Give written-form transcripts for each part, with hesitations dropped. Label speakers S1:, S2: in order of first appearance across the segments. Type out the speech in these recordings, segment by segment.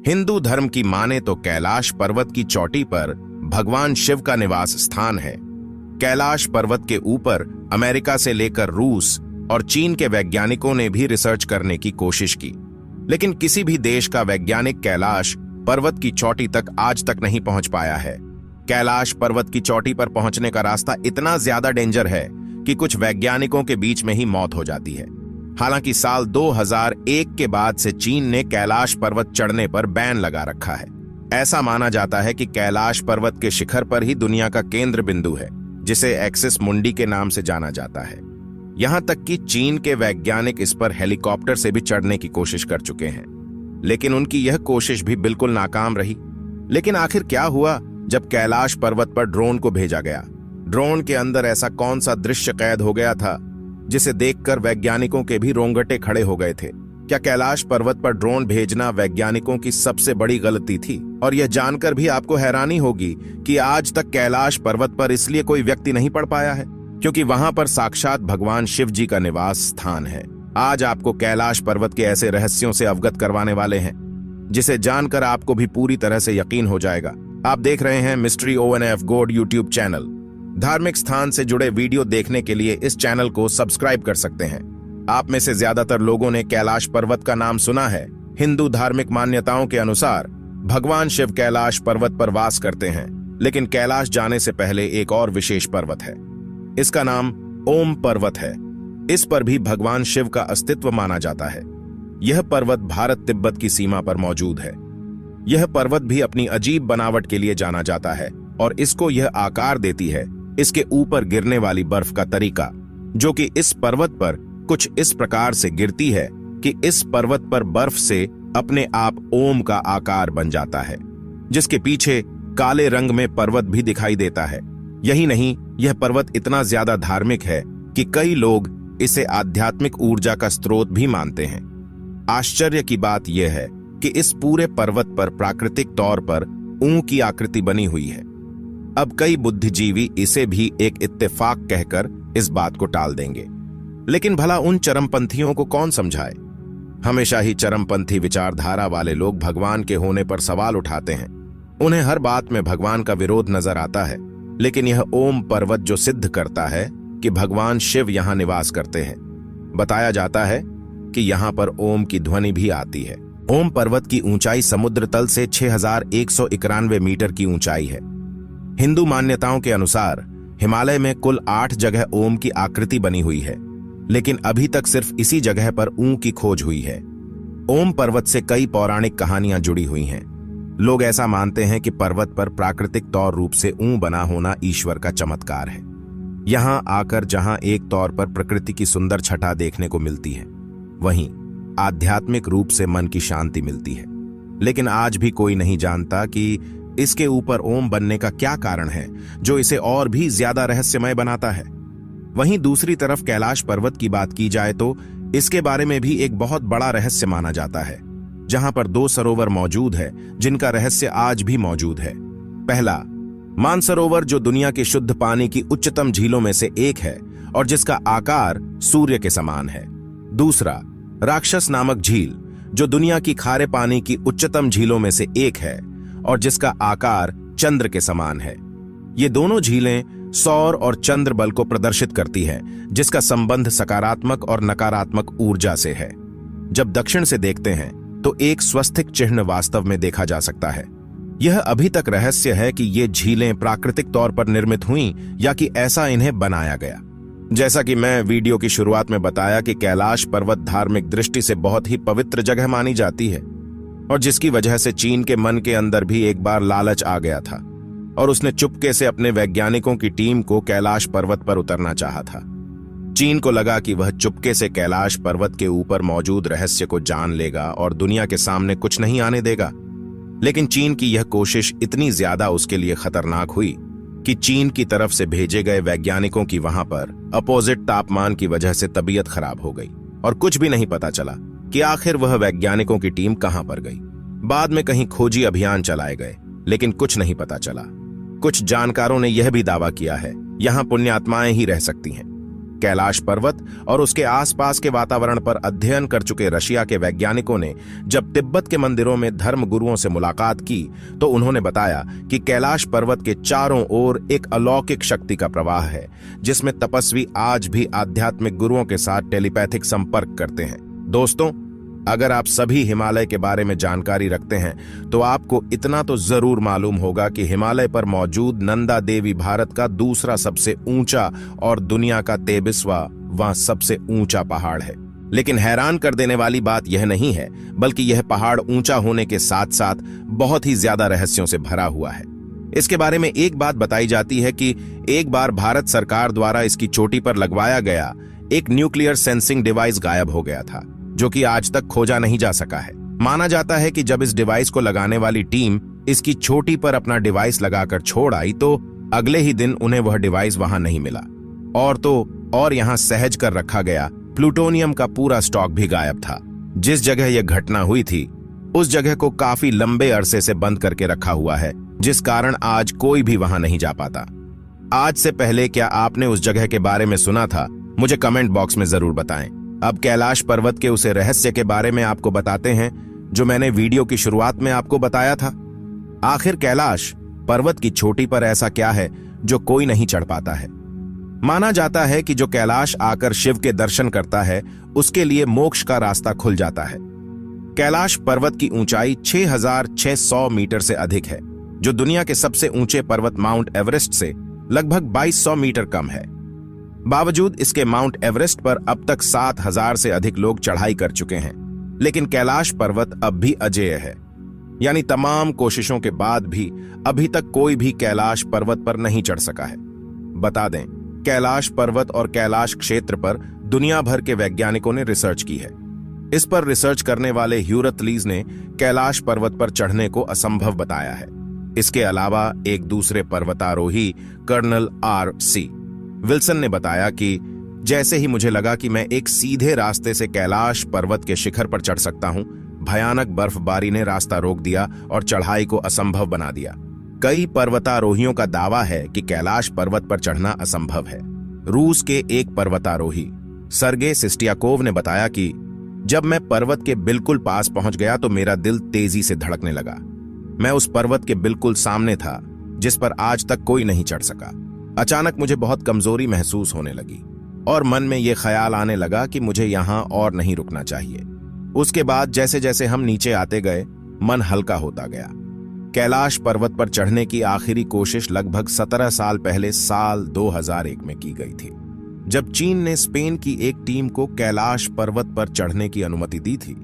S1: हिंदू धर्म की माने तो कैलाश पर्वत की चोटी पर भगवान शिव का निवास स्थान है। कैलाश पर्वत के ऊपर अमेरिका से लेकर रूस और चीन के वैज्ञानिकों ने भी रिसर्च करने की कोशिश की, लेकिन किसी भी देश का वैज्ञानिक कैलाश पर्वत की चोटी तक आज तक नहीं पहुंच पाया है। कैलाश पर्वत की चोटी पर पहुंचने का रास्ता इतना ज्यादा डेंजर है कि कुछ वैज्ञानिकों के बीच में ही मौत हो जाती है। हालांकि साल 2001 के बाद से चीन ने कैलाश पर्वत चढ़ने पर बैन लगा रखा है। ऐसा माना जाता है कि कैलाश पर्वत के शिखर पर ही दुनिया का केंद्र बिंदु है, जिसे एक्सिस मुंडी के नाम से जाना जाता है। यहां तक कि चीन के वैज्ञानिक इस पर हेलीकॉप्टर से भी चढ़ने की कोशिश कर चुके हैं, लेकिन उनकी यह कोशिश भी बिल्कुल नाकाम रही। लेकिन आखिर क्या हुआ जब कैलाश पर्वत पर ड्रोन को भेजा गया? ड्रोन के अंदर ऐसा कौन सा दृश्य कैद हो गया था जिसे देखकर वैज्ञानिकों के भी रोंगटे खड़े हो गए थे? क्या कैलाश पर्वत पर ड्रोन भेजना वैज्ञानिकों की सबसे बड़ी गलती थी? और यह जानकर भी आपको हैरानी होगी कि आज तक कैलाश पर्वत पर इसलिए कोई व्यक्ति नहीं पड़ पाया है क्योंकि वहां पर साक्षात भगवान शिव जी का निवास स्थान है। आज आपको कैलाश पर्वत के ऐसे रहस्यों से अवगत करवाने वाले हैं जिसे जानकर आपको भी पूरी तरह से यकीन हो जाएगा। आप देख रहे हैं mystery ONF God YouTube channel. धार्मिक स्थान से जुड़े वीडियो देखने के लिए इस चैनल को सब्सक्राइब कर सकते हैं। आप में से ज्यादातर लोगों ने कैलाश पर्वत का नाम सुना है। हिंदू धार्मिक मान्यताओं के अनुसार भगवान शिव कैलाश पर्वत पर वास करते हैं, लेकिन कैलाश जाने से पहले एक और विशेष पर्वत है। इसका नाम ओम पर्वत है। इस पर भी भगवान शिव का अस्तित्व माना जाता है। यह पर्वत भारत तिब्बत की सीमा पर मौजूद है। यह पर्वत भी अपनी अजीब बनावट के लिए जाना जाता है और इसको यह आकार देती है इसके ऊपर गिरने वाली बर्फ का तरीका, जो कि इस पर्वत पर कुछ इस प्रकार से गिरती है कि इस पर्वत पर बर्फ से अपने आप ओम का आकार बन जाता है, जिसके पीछे काले रंग में पर्वत भी दिखाई देता है। यही नहीं, यह पर्वत इतना ज्यादा धार्मिक है कि कई लोग इसे आध्यात्मिक ऊर्जा का स्रोत भी मानते हैं। आश्चर्य की बात यह है कि इस पूरे पर्वत पर प्राकृतिक तौर पर ऊं की आकृति बनी हुई है। अब कई बुद्धिजीवी इसे भी एक इत्तेफाक कहकर इस बात को टाल देंगे, लेकिन भला उन चरमपंथियों को कौन समझाए? हमेशा ही चरमपंथी विचारधारा वाले लोग भगवान के होने पर सवाल उठाते हैं। उन्हें हर बात में भगवान का विरोध नजर आता है, लेकिन यह ओम पर्वत जो सिद्ध करता है कि भगवान शिव यहां निवास करते हैं। बताया जाता है कि यहां पर ओम की ध्वनि भी आती है। ओम पर्वत की ऊंचाई समुद्र तल से 6191 मीटर की ऊंचाई है। हिंदू मान्यताओं के अनुसार हिमालय में कुल 8 जगह ओम की आकृति बनी हुई है, लेकिन अभी तक सिर्फ इसी जगह पर ऊं की खोज हुई है। ओम पर्वत से कई पौराणिक कहानियां जुड़ी हुई हैं। लोग ऐसा मानते हैं कि पर्वत पर प्राकृतिक तौर रूप से ऊं बना होना ईश्वर का चमत्कार है। यहां आकर जहां एक तौर पर प्रकृति की सुंदर छटा देखने को मिलती है, वहीं आध्यात्मिक रूप से मन की शांति मिलती है। लेकिन आज भी कोई नहीं जानता कि इसके ऊपर ओम बनने का क्या कारण है जो इसे और भी ज्यादा रहस्यमय बनाता है। वहीं दूसरी तरफ कैलाश पर्वत की बात की जाए तो इसके बारे में भी एक बहुत बड़ा रहस्य माना जाता है, जहां पर 2 सरोवर मौजूद है जिनका रहस्य आज भी मौजूद है। पहला, मानसरोवर, जो दुनिया के शुद्ध पानी की उच्चतम झीलों में से एक है और जिसका आकार सूर्य के समान है। दूसरा, राक्षस नामक झील, जो दुनिया की खारे पानी की उच्चतम झीलों में से एक है और जिसका आकार चंद्र के समान है। ये दोनों झीलें सौर और चंद्र बल को प्रदर्शित करती हैं, जिसका संबंध सकारात्मक और नकारात्मक ऊर्जा से है। जब दक्षिण से देखते हैं तो एक स्वस्तिक चिन्ह वास्तव में देखा जा सकता है। यह अभी तक रहस्य है कि ये झीलें प्राकृतिक तौर पर निर्मित हुईं या कि ऐसा इन्हें बनाया गया। जैसा कि मैं वीडियो की शुरुआत में बताया कि कैलाश पर्वत धार्मिक दृष्टि से बहुत ही पवित्र जगह मानी जाती है और जिसकी वजह से चीन के मन के अंदर भी एक बार लालच आ गया था और उसने चुपके से अपने वैज्ञानिकों की टीम को कैलाश पर्वत पर उतरना चाहा था। चीन को लगा कि वह चुपके से कैलाश पर्वत के ऊपर मौजूद रहस्य को जान लेगा और दुनिया के सामने कुछ नहीं आने देगा। लेकिन चीन की यह कोशिश इतनी ज्यादा उसके लिए खतरनाक हुई कि चीन की तरफ से भेजे गए वैज्ञानिकों की वहां पर अपोजिट तापमान की वजह से तबीयत खराब हो गई और कुछ भी नहीं पता चला कि आखिर वह वैज्ञानिकों की टीम कहां पर गई। बाद में कहीं खोजी अभियान चलाए गए, लेकिन कुछ नहीं पता चला। कुछ जानकारों ने यह भी दावा किया है यहां पुण्यात्माएं ही रह सकती हैं। कैलाश पर्वत और उसके आसपास के वातावरण पर अध्ययन कर चुके रशिया के वैज्ञानिकों ने जब तिब्बत के मंदिरों में धर्म गुरुओं से मुलाकात की तो उन्होंने बताया कि कैलाश पर्वत के चारों ओर एक अलौकिक शक्ति का प्रवाह है, जिसमें तपस्वी आज भी आध्यात्मिक गुरुओं के साथ टेलीपैथिक संपर्क करते हैं। दोस्तों, अगर आप सभी हिमालय के बारे में जानकारी रखते हैं तो आपको इतना तो जरूर मालूम होगा कि हिमालय पर मौजूद नंदा देवी भारत का दूसरा सबसे ऊंचा और दुनिया का 23वां वहां सबसे ऊंचा पहाड़ है। लेकिन हैरान कर देने वाली बात यह नहीं है, बल्कि यह पहाड़ ऊंचा होने के साथ साथ बहुत ही ज्यादा रहस्यों से भरा हुआ है। इसके बारे में एक बात बताई जाती है कि एक बार भारत सरकार द्वारा इसकी चोटी पर लगवाया गया एक न्यूक्लियर सेंसिंग डिवाइस गायब हो गया था, जो कि आज तक खोजा नहीं जा सका है। माना जाता है कि जब इस डिवाइस को लगाने वाली टीम इसकी चोटी पर अपना डिवाइस लगाकर छोड़ आई तो अगले ही दिन उन्हें वह डिवाइस वहां नहीं मिला, और यहां सहज कर रखा गया प्लूटोनियम का पूरा स्टॉक भी गायब था। जिस जगह यह घटना हुई थी उस जगह को काफी लंबे अरसे से बंद करके रखा हुआ है, जिस कारण आज कोई भी वहां नहीं जा पाता। आज से पहले क्या आपने उस जगह के बारे में सुना था? मुझे कमेंट बॉक्स में जरूर बताएं। अब कैलाश पर्वत के उसे रहस्य के बारे में आपको बताते हैं जो मैंने वीडियो की शुरुआत में आपको बताया था। आखिर कैलाश पर्वत की चोटी पर ऐसा क्या है जो कोई नहीं चढ़ पाता है? माना जाता है कि जो कैलाश आकर शिव के दर्शन करता है उसके लिए मोक्ष का रास्ता खुल जाता है। कैलाश पर्वत की ऊंचाई 6,600 मीटर से अधिक है, जो दुनिया के सबसे ऊंचे पर्वत माउंट एवरेस्ट से लगभग 2,200 मीटर कम है। बावजूद इसके माउंट एवरेस्ट पर अब तक 7,000 से अधिक लोग चढ़ाई कर चुके हैं, लेकिन कैलाश पर्वत अब भी अजेय है। यानी तमाम कोशिशों के बाद भी अभी तक कोई भी कैलाश पर्वत पर नहीं चढ़ सका है। बता दें, कैलाश पर्वत और कैलाश क्षेत्र पर दुनिया भर के वैज्ञानिकों ने रिसर्च की है। इस पर रिसर्च करने वाले ह्यूरतलीज ने कैलाश पर्वत पर चढ़ने को असंभव बताया है। इसके अलावा एक दूसरे पर्वतारोही कर्नल R.C. विल्सन ने बताया कि जैसे ही मुझे लगा कि मैं एक सीधे रास्ते से कैलाश पर्वत के शिखर पर चढ़ सकता हूं, भयानक बर्फबारी ने रास्ता रोक दिया और चढ़ाई को असंभव बना दिया। कई पर्वतारोहियों का दावा है कि कैलाश पर्वत पर चढ़ना असंभव है। रूस के एक पर्वतारोही सर्गे सिस्टियाकोव ने बताया कि जब मैं पर्वत के बिल्कुल पास पहुंच गया तो मेरा दिल तेजी से धड़कने लगा। मैं उस पर्वत के बिल्कुल सामने था जिस पर आज तक कोई नहीं चढ़ सका। अचानक मुझे बहुत कमजोरी महसूस होने लगी और मन में यह ख्याल आने लगा कि मुझे यहां और नहीं रुकना चाहिए। उसके बाद जैसे जैसे हम नीचे आते गए, मन हल्का होता गया। कैलाश पर्वत पर चढ़ने की आखिरी कोशिश लगभग 17 साल पहले साल 2001 में की गई थी, जब चीन ने स्पेन की एक टीम को कैलाश पर्वत पर चढ़ने की अनुमति दी थी।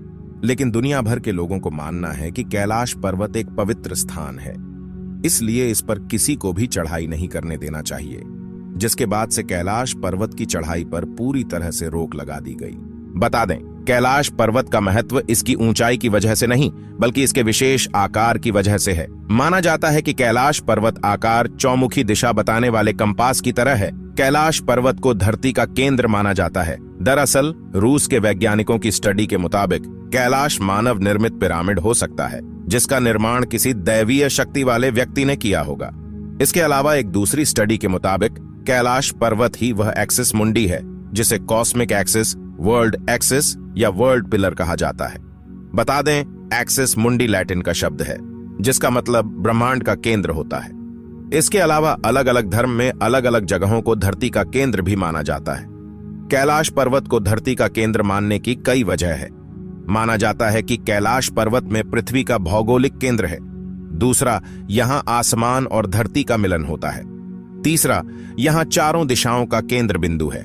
S1: लेकिन दुनिया भर के लोगों को मानना है कि कैलाश पर्वत एक पवित्र स्थान है, इसलिए इस पर किसी को भी चढ़ाई नहीं करने देना चाहिए, जिसके बाद से कैलाश पर्वत की चढ़ाई पर पूरी तरह से रोक लगा दी गई। बता दें, कैलाश पर्वत का महत्व इसकी ऊंचाई की वजह से नहीं, बल्कि इसके विशेष आकार की वजह से है। माना जाता है कि कैलाश पर्वत आकार चौमुखी दिशा बताने वाले कंपास की तरह है। कैलाश पर्वत को धरती का केंद्र माना जाता है। दरअसल रूस के वैज्ञानिकों की स्टडी के मुताबिक कैलाश मानव निर्मित पिरामिड हो सकता है, जिसका निर्माण किसी दैवीय शक्ति वाले व्यक्ति ने किया होगा। इसके अलावा एक दूसरी स्टडी के मुताबिक कैलाश पर्वत ही वह एक्सिस मुंडी है जिसे कॉस्मिक एक्सिस, वर्ल्ड एक्सिस या वर्ल्ड पिलर कहा जाता है। बता दें, एक्सिस मुंडी लैटिन का शब्द है जिसका मतलब ब्रह्मांड का केंद्र होता है। इसके अलावा अलग अलग धर्म में अलग अलग जगहों को धरती का केंद्र भी माना जाता है। कैलाश पर्वत को धरती का केंद्र मानने की कई वजह है। माना जाता है कि कैलाश पर्वत में पृथ्वी का भौगोलिक केंद्र है। दूसरा, यहां आसमान और धरती का मिलन होता है। तीसरा, यहां चारों दिशाओं का केंद्र बिंदु है।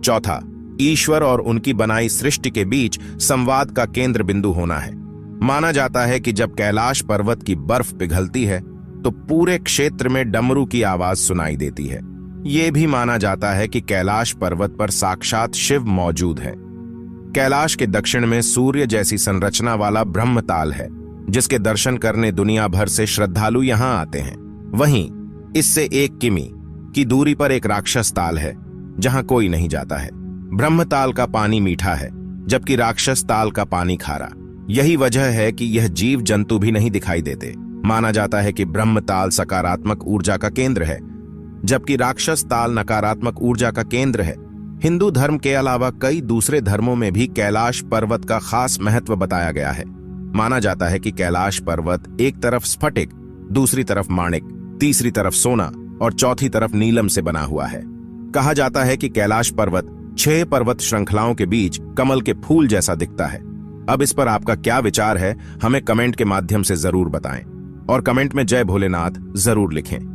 S1: चौथा, ईश्वर और उनकी बनाई सृष्टि के बीच संवाद का केंद्र बिंदु होना है। माना जाता है कि जब कैलाश पर्वत की बर्फ पिघलती है तो पूरे क्षेत्र में डमरू की आवाज सुनाई देती है। यह भी माना जाता है कि कैलाश पर्वत पर साक्षात शिव मौजूद है। कैलाश के दक्षिण में सूर्य जैसी संरचना वाला ब्रह्मताल है, जिसके दर्शन करने दुनिया भर से श्रद्धालु यहां आते हैं। वहीं इससे 1 किमी की दूरी पर एक राक्षस ताल है जहां कोई नहीं जाता है। ब्रह्मताल का पानी मीठा है, जबकि राक्षस ताल का पानी खारा। यही वजह है कि यह जीव जंतु भी नहीं दिखाई देते। माना जाता है कि ब्रह्मताल सकारात्मक ऊर्जा का केंद्र है, जबकि राक्षस ताल नकारात्मक ऊर्जा का केंद्र है। हिंदू धर्म के अलावा कई दूसरे धर्मों में भी कैलाश पर्वत का खास महत्व बताया गया है। माना जाता है कि कैलाश पर्वत एक तरफ स्फटिक, दूसरी तरफ माणिक, तीसरी तरफ सोना और चौथी तरफ नीलम से बना हुआ है। कहा जाता है कि कैलाश पर्वत 6 पर्वत श्रृंखलाओं के बीच कमल के फूल जैसा दिखता है। अब इस पर आपका क्या विचार है, हमें कमेंट के माध्यम से जरूर बताएं और कमेंट में जय भोलेनाथ जरूर लिखें।